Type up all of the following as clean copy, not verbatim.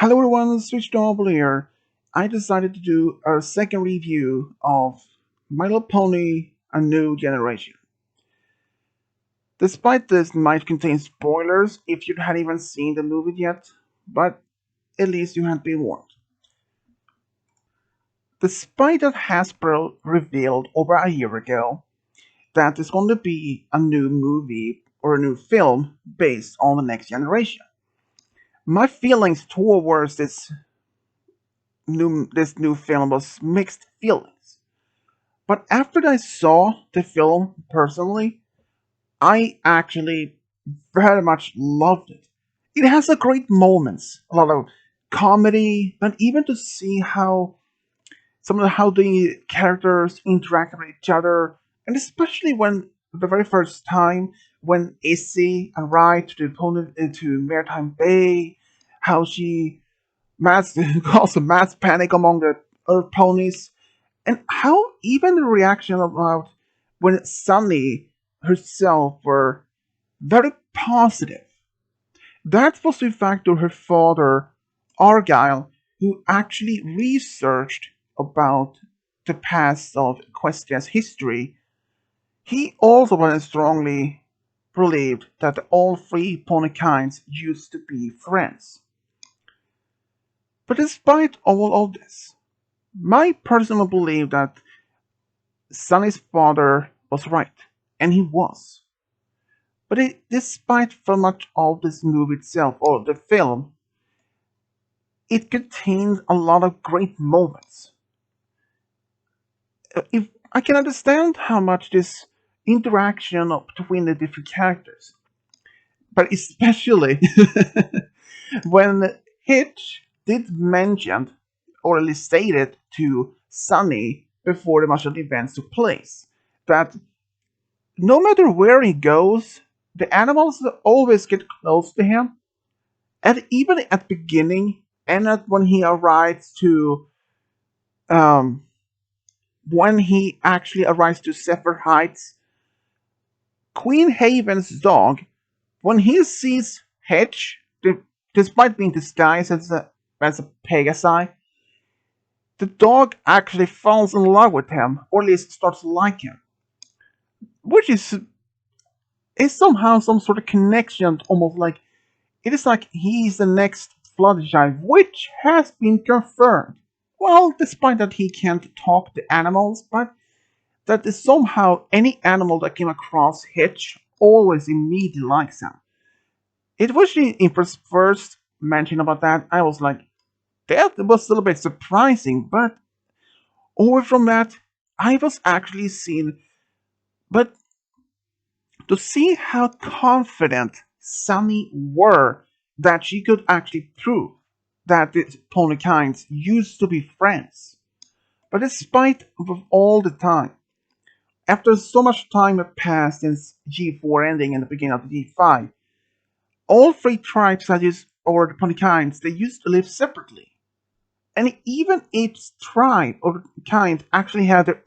Hello everyone, Switch here. I decided to do a second review of My Little Pony: A New Generation. Despite this might contain spoilers if you hadn't even seen the movie yet, but at least you had been warned. Despite that Hasbro revealed over a year ago that there's going to be a new movie or a new film based on the next generation, my feelings towards this new film was mixed feelings. But after I saw the film personally, I actually very much loved it. It has a great moments, a lot of comedy, and even to see how the characters interact with each other, and especially when the very first time when Izzy arrived to the opponent into Maritime Bay, how she mass caused a mass panic among the Earth ponies, and how even the reaction about when Sunny herself were very positive. That was in fact to her father, Argyle, who actually researched about the past of Equestria's history. He also very strongly believed that all three pony kinds used to be friends. But despite all of this, my personal belief that Sunny's father was right, and he was. But despite so much of this movie itself, or the film, it contains a lot of great moments. If I can understand how much this interaction between the different characters, but especially when Hitch did mention, or at least stated to Sunny before the martial events took place, that no matter where he goes, the animals always get close to him. And even at the beginning, and at when he arrives to, um, when he actually arrives to Zephyr Heights, Queen Haven's dog, when he sees Hitch, despite being disguised as a Pegasi, the dog actually falls in love with him, or at least starts to like him, which is somehow some sort of connection, almost like it is like he's the next Fluttershy, which has been confirmed. Well, despite that he can't talk to animals, but that is somehow any animal that came across Hitch always immediately likes him. It was in first mention about that, I was like, that was a little bit surprising, but over from that, I was actually seen, but to see how confident Sunny were that she could actually prove that the pony kinds used to be friends. But despite of all the time, after so much time had passed since G4 ending and the beginning of G5, all three tribes that used, or the pony kinds, they used to live separately. And even each tribe or kind actually had their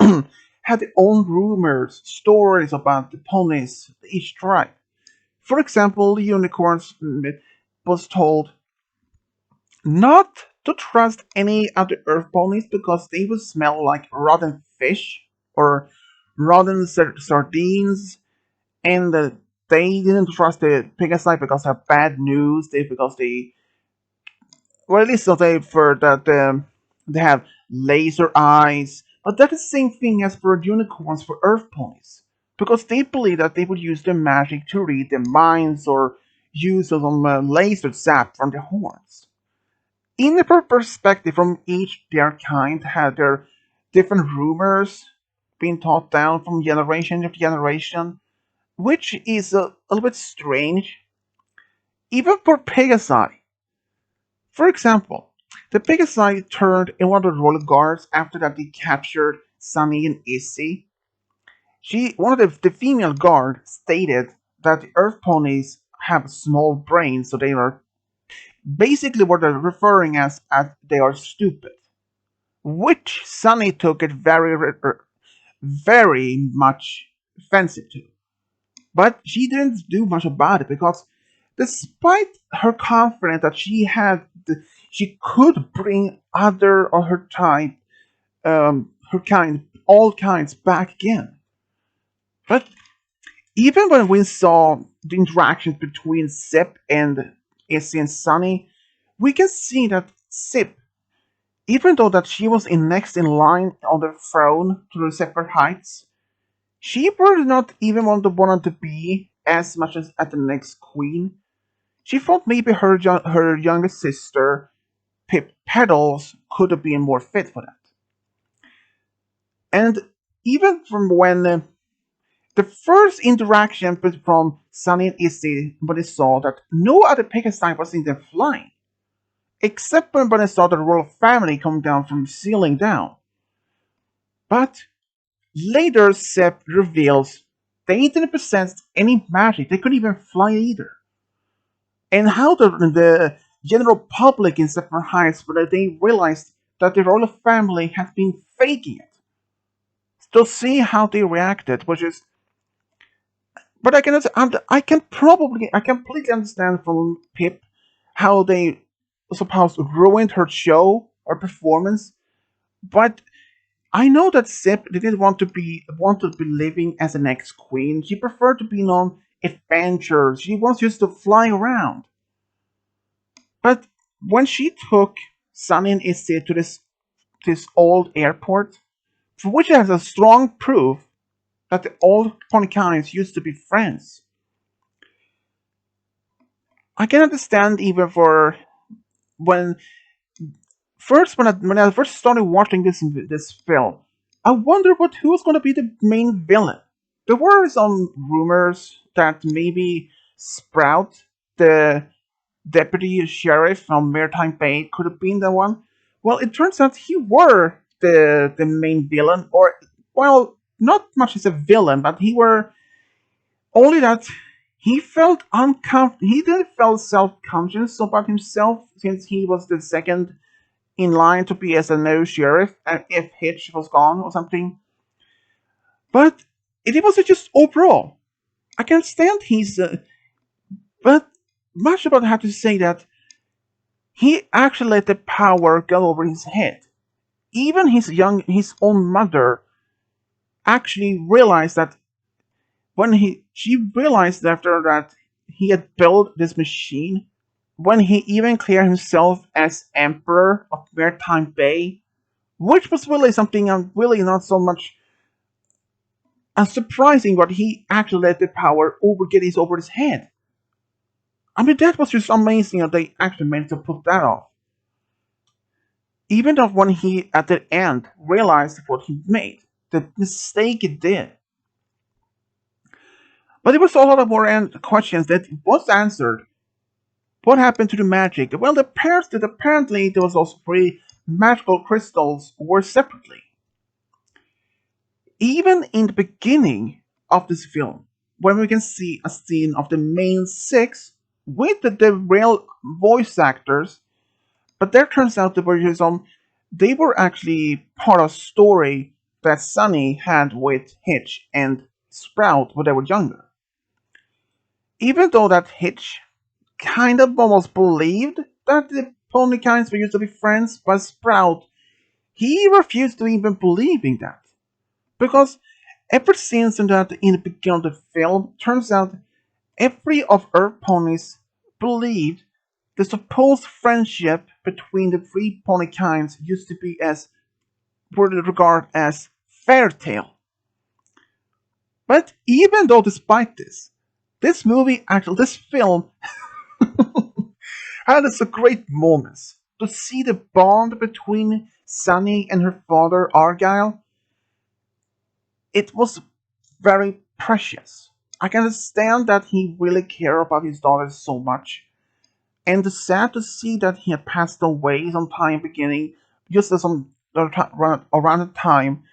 had their own rumors, stories about the ponies, each tribe. For example, the unicorns was told not to trust any of the earth ponies because they would smell like rotten fish or rotten sardines, and they didn't trust the Pegasi because of bad news. Because they, well, at least they for that they have laser eyes. But that's the same thing as for unicorns for earth ponies, because they believe that they would use their magic to read their minds or use some laser zap from their horns. In the perspective from each their kind had their different rumors being taught down from generation to generation, which is a little bit strange, even for Pegasi. For example, the Pegasi turned in one of the royal guards after that they captured Sunny and Izzy. One of the female guard stated that the Earth ponies have small brains, so they are basically what they're referring as they are stupid, which Sunny took it very much offensive to. But she didn't do much about it because Despite her confidence that she could bring other of her type, her kind, all kinds back again. But even when we saw the interactions between Zip and Izzy and Sunny, we can see that Zip, even though that she was in next in line on the throne to the Separate Heights, she would not even want to be as much as at the next queen. She thought maybe her younger sister, Pip Petals, could have been more fit for that. And even from when the first interaction from Sunny and Izzy when they saw that no other Pegasi was in the flying, except when they saw the royal family come down from the ceiling down. But later Sepp reveals they didn't possess any magic, they couldn't even fly either. And how the general public in Separate Heights, when they realized that the royal family had been faking it, to see how they reacted, which is, but I completely understand from Pip how they suppose ruined her show or performance, but I know that Sip didn't want to be living as an ex-queen. She preferred to be on adventures. She wants just to fly around. But when she took Sunny and Izzy to this old airport, for which it has a strong proof that the old Ponycanians used to be friends, I can understand even for when when I first started watching this film, I wondered who's going to be the main villain. There were some rumors that maybe Sprout, the deputy sheriff from Maritime Bay, could have been the one. Well, it turns out he were the main villain, or well, not much as a villain, but he were only that he felt uncomfortable. He didn't felt self-conscious about himself since he was the second in line to be as a new sheriff if Hitch was gone or something. But it was just overall. I can stand his. But much about how to say that he actually let the power go over his head. Even his own mother actually realized that she realized after that he had built this machine, when he even declared himself as Emperor of Maritime Bay, which was really something I'm really not so much surprising, but he actually let the power over his head. I mean, that was just amazing that they actually managed to pull that off. Even though when he, at the end, realized what he made, the mistake he did. But there was a lot of more questions that was answered. What happened to the magic? Well, the pairs that apparently there was also three magical crystals were separately. Even in the beginning of this film, when we can see a scene of the main six with the real voice actors, but there turns out that they were actually part of a story that Sunny had with Hitch and Sprout when they were younger. Even though that Hitch kind of almost believed that the Pony Kinds were used to be friends, but Sprout, he refused to even believe in that. Because ever since that in the beginning of the film, turns out every of Earth ponies believed the supposed friendship between the three pony kinds used to be as were regarded as fairy tale. But even though despite this, this film had some great moments. To see the bond between Sunny and her father Argyle, it was very precious. I can understand that he really cared about his daughter so much, and it's sad to see that he had passed away sometime beginning, just as around the time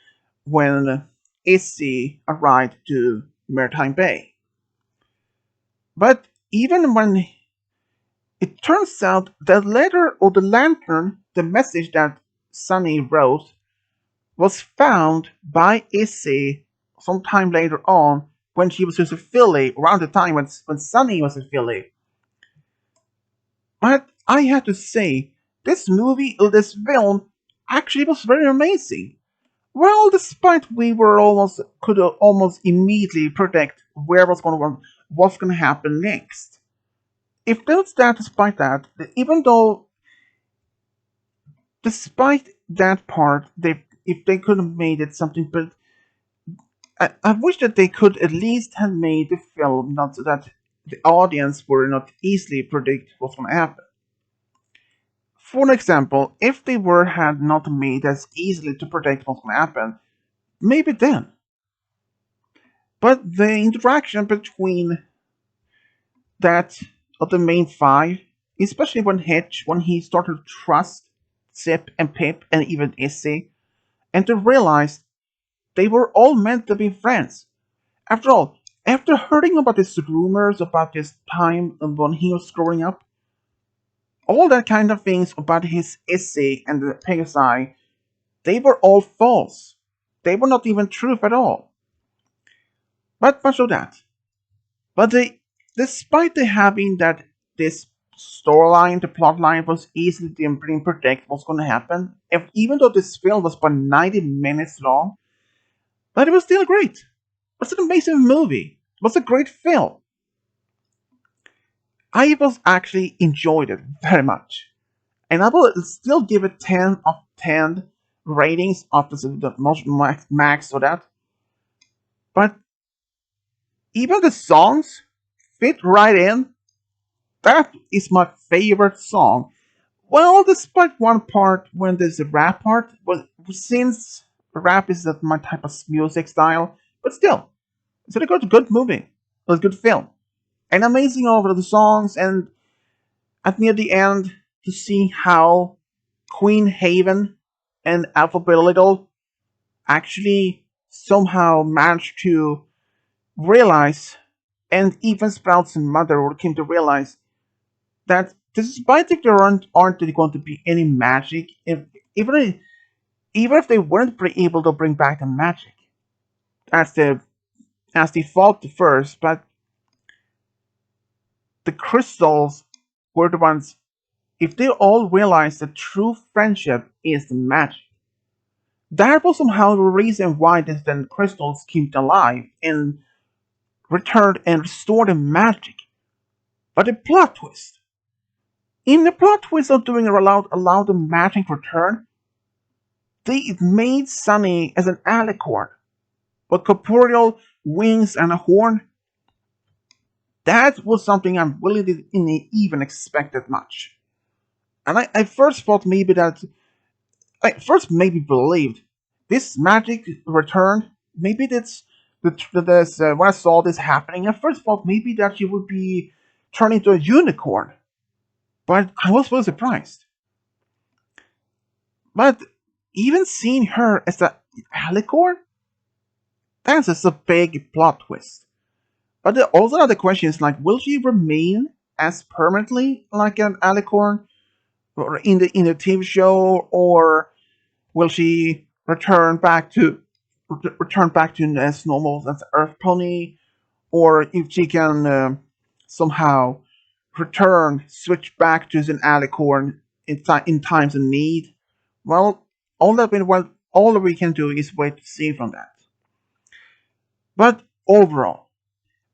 when Izzy arrived to Maritime Bay. But even when it turns out the letter or the lantern, the message that Sunny wrote, was found by Izzy sometime later on when she was just a filly, around the time when Sunny was a filly. But I have to say, this film, actually was very amazing. Well, despite we were almost could almost immediately predict what's going to happen next. If there's that, despite that, even though despite that part, they if they could have made it something, but I wish that they could at least have made the film not so that the audience were not easily predict what's going to happen. For example, if they were had not made as easily to predict what's going to happen, maybe then. But the interaction between that of the main five, especially when he started to trust Zip and Pip and even Issy, and to realize they were all meant to be friends. After all, after hearing about these rumors about this time when he was growing up, all that kind of things about his Issy and the Pegasi, they were all false. They were not even truth at all. But much of that. But despite the having that this storyline, the plot line was easily to predict what's going to happen, even though this film was about 90 minutes long, but it was still great. It was an amazing movie. It was a great film. I was actually enjoyed it very much. And I will still give it 10 of 10 ratings after the most max for that. But even the songs fit right in. That is my favorite song. Well, despite one part when there's a rap part, well, since rap is not my type of music style, but still, it's a good movie. It was a good film. And amazing over the songs, and at near the end, to see how Queen Haven and Alphabet Little actually somehow managed to realize, and even Sprout's mother came to realize that despite if there aren't going to be any magic, even even if they weren't able to bring back the magic as the as they thought first, but the crystals were the ones. If they all realized that true friendship is the magic, that was somehow the reason why the then crystals came alive and returned and restored the magic. But the plot twist. In the plot twist of doing allow the magic return, they made Sunny as an alicorn with corporeal wings and a horn. That was something I really didn't even expected much. And I first thought maybe that I first maybe believed this magic returned. Maybe that's this when I saw this happening. I first thought maybe that she would be turned into a unicorn, but I was really surprised. But even seeing her as a alicorn, that's just a big plot twist. But also another question is like, will she remain as permanently like an alicorn or in the TV show, or will she return back to as normal as Earth Pony, or if she can somehow switch back to an alicorn in times of need? Well, all that we can do is wait to see from that. But overall,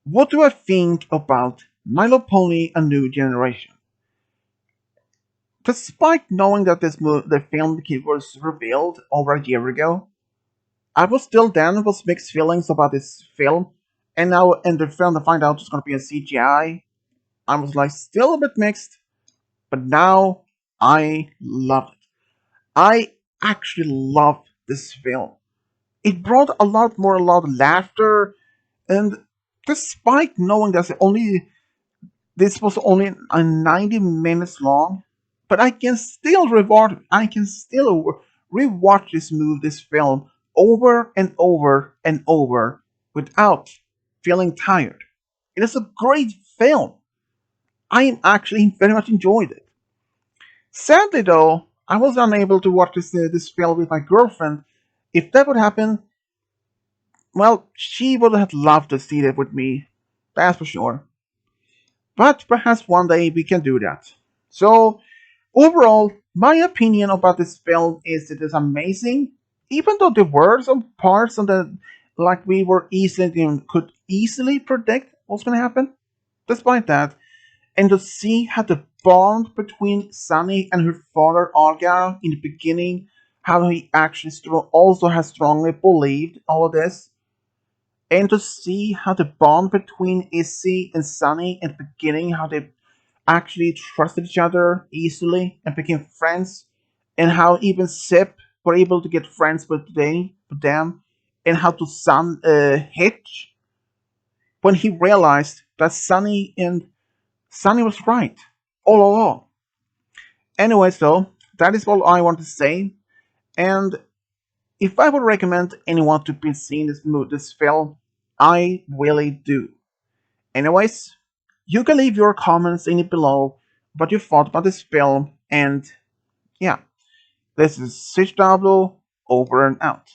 what do I think about Milo Pony: A New Generation? Despite knowing that the film was revealed over a year ago, I was still then with mixed feelings about this film, and now in the film to find out it's gonna be a CGI, I was like still a bit mixed, but now I love it. I actually love this film. It brought a lot of laughter, and despite knowing that this was only a 90 minutes long, but I can still rewatch this film over and over and over without feeling tired. It is a great film. I actually very much enjoyed it. Sadly though, I was unable to watch this film with my girlfriend. If that would happen, well, she would have loved to see it with me. That's for sure. But perhaps one day we can do that. So overall, my opinion about this film is it is amazing, even though there were some parts on the like we were easily could easily predict what's going to happen. Despite that, and to see how the bond between Sunny and her father Olga in the beginning, how he actually also has strongly believed all of this, and to see how the bond between Izzy and Sunny in the beginning, how they actually trusted each other easily and became friends, and how even Sip were able to get friends with them, and how to Hitch when he realized that Sunny was right all along. Anyways, though, that is all I want to say. And if I would recommend anyone to be seeing this film, I really do. Anyways, you can leave your comments in it below what you thought about this film. And yeah, this is Switch over and out.